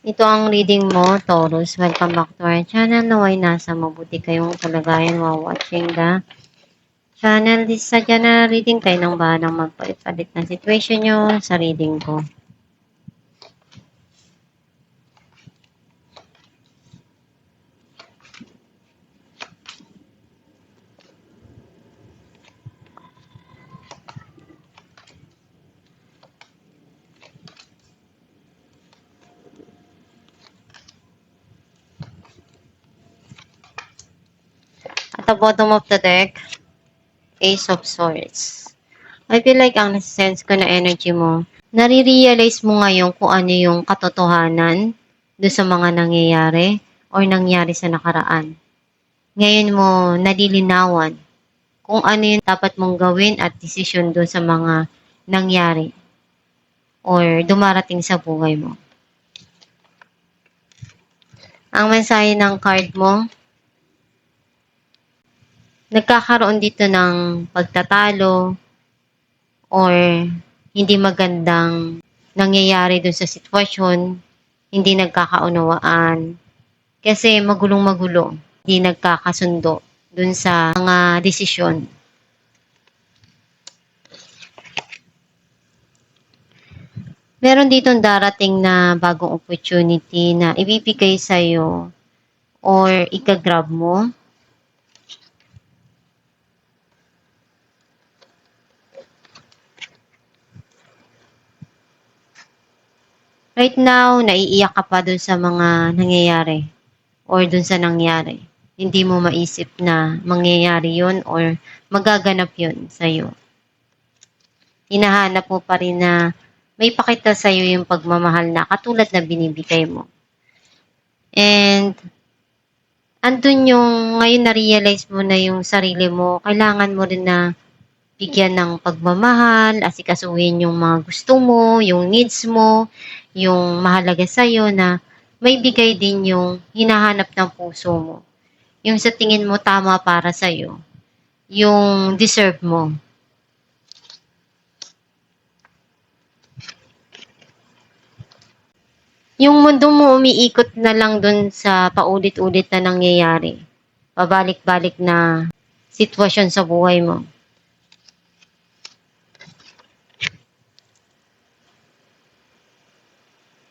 Ito ang reading mo, Taurus. Welcome back to our channel. Naway nasa mabuti kayong kalagayan while watching the channel. Sadya na reading kayo ng bahalang magpalit-palit ng situation nyo sa reading ko. At the bottom of the deck, Ace of Swords. I feel like ang nasa-sense ko na energy mo, nare-realize mo ngayon kung ano yung katotohanan do sa mga nangyayari or nangyari sa nakaraan. Ngayon mo nalilinawan kung ano yung dapat mong gawin at desisyon do sa mga nangyari or dumarating sa buhay mo. Ang mensahe ng card mo, nagkakaroon dito ng pagtatalo or hindi magandang nangyayari dun sa sitwasyon, hindi nagkakaunawaan, kasi magulong-magulo, hindi nagkakasundo dun sa mga desisyon. Meron ditong darating na bagong opportunity na ibibigay sa'yo or ikagrab mo. Right now, naiiyak ka pa dun sa mga nangyayari or dun sa nangyari. Hindi mo maisip na mangyayari yun or magaganap yun sa'yo. Hinahanap mo pa rin na may pakita sa'yo yung pagmamahal na katulad na binibigay mo. And andun yung ngayon na-realize mo na yung sarili mo, kailangan mo rin na bigyan ng pagmamahal, asikasuhin yung mga gusto mo, yung needs mo, yung mahalaga sa'yo na may bigay din yung hinahanap ng puso mo. Yung sa tingin mo tama para sa'yo. Yung deserve mo. Yung mundo mo umiikot na lang dun sa paulit-ulit na nangyayari. Pabalik-balik na sitwasyon sa buhay mo.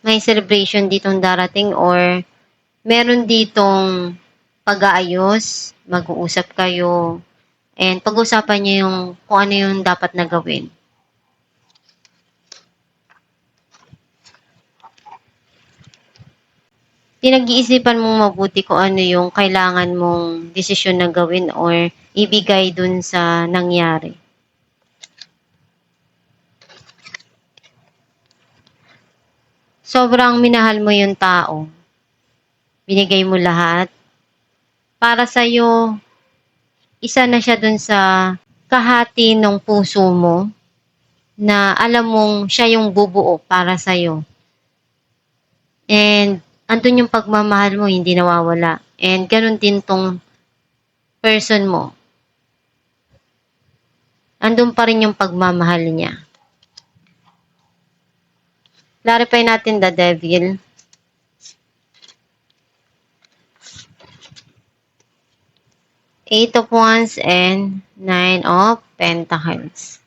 May celebration ditong darating or meron ditong pag-aayos, mag-uusap kayo, and pag-usapan nyo yung kung ano yung dapat na gawin. Pinag-iisipan mong mabuti kung ano yung kailangan mong desisyon na gawin or ibigay dun sa nangyari. Sobrang minahal mo yung tao. Binigay mo lahat. Para sa'yo, isa na siya dun sa kahati ng puso mo na alam mong siya yung bubuo para sa'yo. And andun yung pagmamahal mo, hindi nawawala. And ganun din tong person mo. Andun pa rin yung pagmamahal niya. Clarify natin the devil. Eight of Wands and Nine of Pentacles.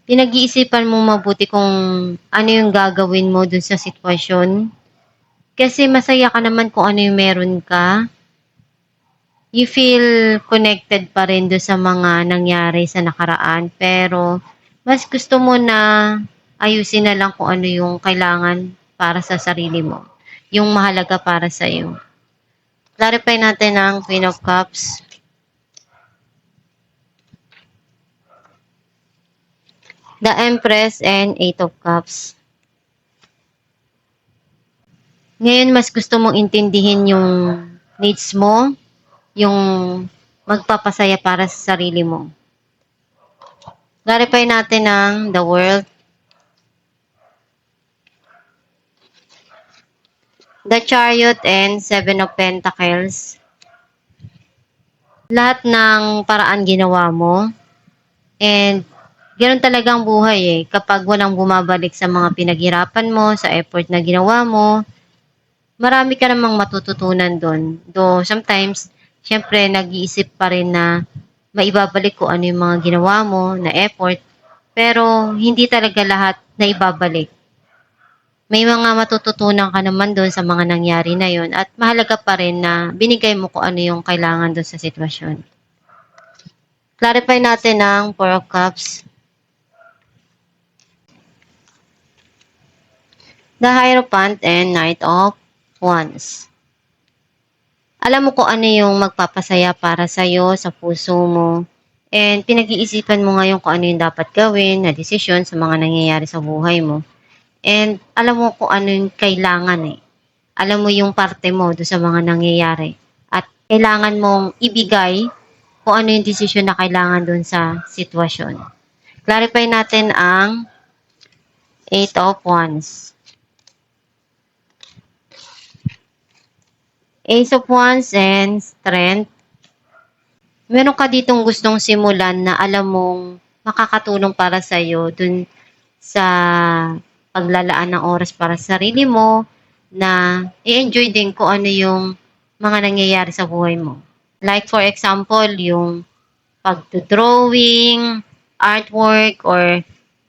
Pinag-iisipan mo mabuti kung ano yung gagawin mo dun sa sitwasyon. Kasi masaya ka naman kung ano yung meron ka. You feel connected pa rin dun sa mga nangyari sa nakaraan. Pero mas gusto mo na ayusin na lang kung ano yung kailangan para sa sarili mo. Yung mahalaga para sa iyo. Clarify natin ang Queen of Cups. The Empress and Eight of Cups. Ngayon, mas gusto mong intindihin yung needs mo, yung magpapasaya para sa sarili mo. Clarify natin ang the World. The Chariot and Seven of Pentacles. Lahat ng paraan ginawa mo. And ganoon talaga ang buhay eh. Kapag walang bumabalik sa mga pinaghirapan mo, sa effort na ginawa mo, marami ka namang matututunan do'n. Though sometimes, siyempre nag-iisip pa rin na maibabalik ko ano yung mga ginawa mo na effort, pero hindi talaga lahat na ibabalik. May mga matututunan ka naman do'n sa mga nangyari na yon at mahalaga pa rin na binigay mo kung ano yung kailangan do'n sa sitwasyon. Clarify natin ang Four of Cups. The Hierophant and Knight of Wands. Alam mo kung ano yung magpapasaya para sa'yo, sa puso mo. And pinag-iisipan mo ngayon kung ano yung dapat gawin na desisyon sa mga nangyayari sa buhay mo. And alam mo kung ano yung kailangan eh. Alam mo yung parte mo do sa mga nangyayari. At kailangan mong ibigay kung ano yung desisyon na kailangan dun sa sitwasyon. Clarify natin ang Eight of Wands. Ace of Wands and Strength. Meron ka ditong gustong simulan na alam mong makakatulong para sa'yo dun sa paglalaan ng oras para sa sarili mo na i-enjoy din kung ano yung mga nangyayari sa buhay mo. Like for example, yung pagdodrawing, artwork, or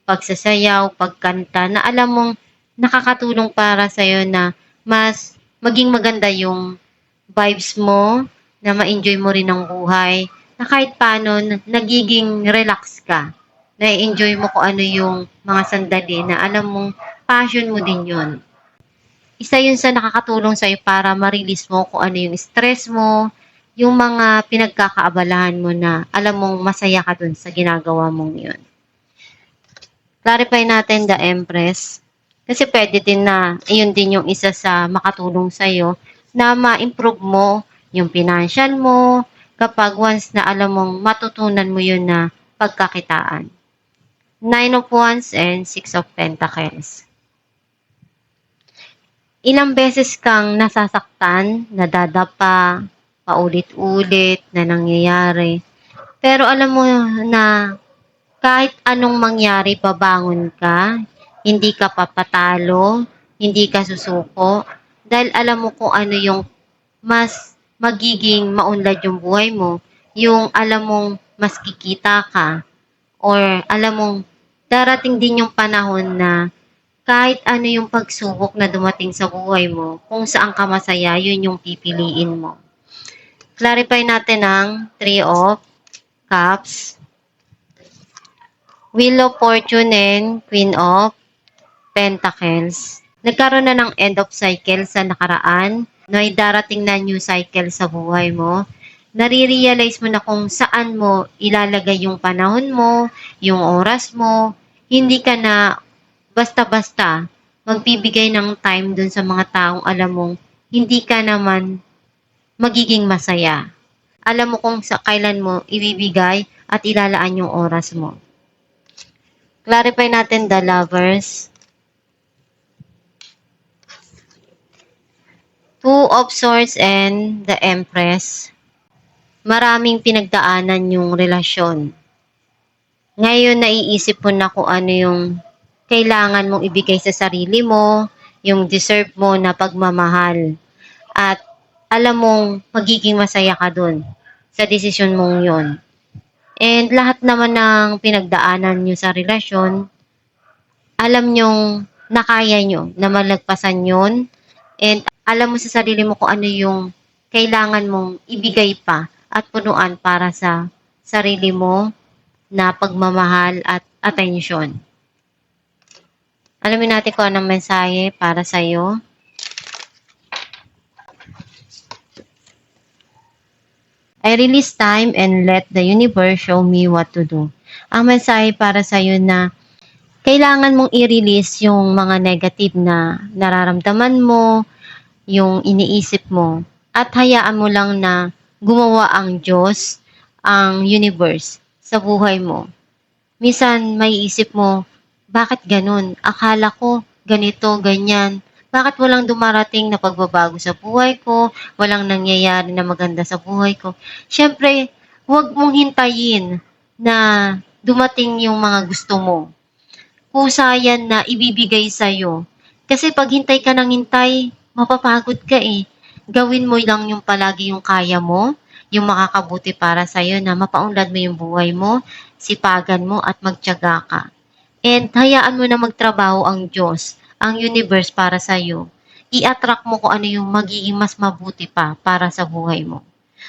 pagsasayaw, pagkanta na alam mong nakakatulong para sa'yo na mas maging maganda yung vibes mo, na ma-enjoy mo rin ang buhay, na kahit paano nagiging relax ka. Na-enjoy mo kung ano yung mga sandali na alam mong passion mo din yun. Isa yun sa nakakatulong sa'yo para ma-release mo kung ano yung stress mo, yung mga pinagkakaabalahan mo na alam mong masaya ka dun sa ginagawa mong yun. Clarify natin the Empress. Kasi pwede din na yun din yung isa sa makatulong sa'yo na ma-improve mo yung financial mo kapag once na alam mong matutunan mo yun na pagkakitaan. Nine of Wands and Six of Pentacles. Ilang beses kang nasasaktan, nadadapa, paulit-ulit na nangyayari. Pero alam mo na kahit anong mangyari, babangon ka, hindi ka papatalo, hindi ka susuko, dahil alam mo kung ano yung mas magiging maunlad yung buhay mo, yung alam mong mas kikita ka, or alam mong darating din yung panahon na kahit ano yung pagsubok na dumating sa buhay mo, kung saan ka masaya, yun yung pipiliin mo. Clarify natin ang Three of Cups, Wheel of Fortune and Queen of Pentacles. Nagkaroon na ng end of cycle sa nakaraan. May darating na new cycle sa buhay mo. Nare-realize mo na kung saan mo ilalagay yung panahon mo, yung oras mo. Hindi ka na basta-basta magbibigay ng time dun sa mga taong alam mong hindi ka naman magiging masaya. Alam mo kung sa kailan mo ibibigay at ilalaan yung oras mo. Clarify natin the Lovers. Two of Swords and the Empress. Maraming pinagdaanan yung relasyon. Ngayon naiisip mo na kung ano yung kailangan mong ibigay sa sarili mo, yung deserve mo na pagmamahal. At alam mong magiging masaya ka dun sa desisyon mong yon. And lahat naman ng pinagdaanan nyo sa relasyon, alam nyong nakaya nyo na malagpasan yun. And alam mo sa sarili mo kung ano yung kailangan mong ibigay pa at punuan para sa sarili mo na pagmamahal at atensyon. Alamin natin kung anong mensahe para sa'yo. I release time and let the universe show me what to do. Ang mensahe para sa'yo na kailangan mong i-release yung mga negative na nararamdaman mo, yung iniisip mo, at hayaan mo lang na gumawa ang Diyos, ang universe sa buhay mo. Minsan may isip mo, bakit ganun? Akala ko ganito, ganyan. Bakit walang dumarating na pagbabago sa buhay ko? Walang nangyayari na maganda sa buhay ko? Siyempre, huwag mong hintayin na dumating yung mga gusto mo. Kusa yan na ibibigay sa'yo. Kasi pag hintay ka ng hintay, Mapapagod ka eh. Gawin mo lang yung palagi yung kaya mo, yung makakabuti para sa'yo na mapaunlad mo yung buhay mo, sipagan mo at magtiyaga ka. And hayaan mo na magtrabaho ang Diyos, ang universe para sa'yo. I-attract mo kung ano yung magiging mas mabuti pa para sa buhay mo.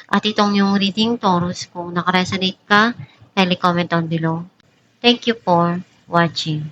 At itong yung reading Taurus, kung nakaresonate ka, kindly comment down below. Thank you for watching.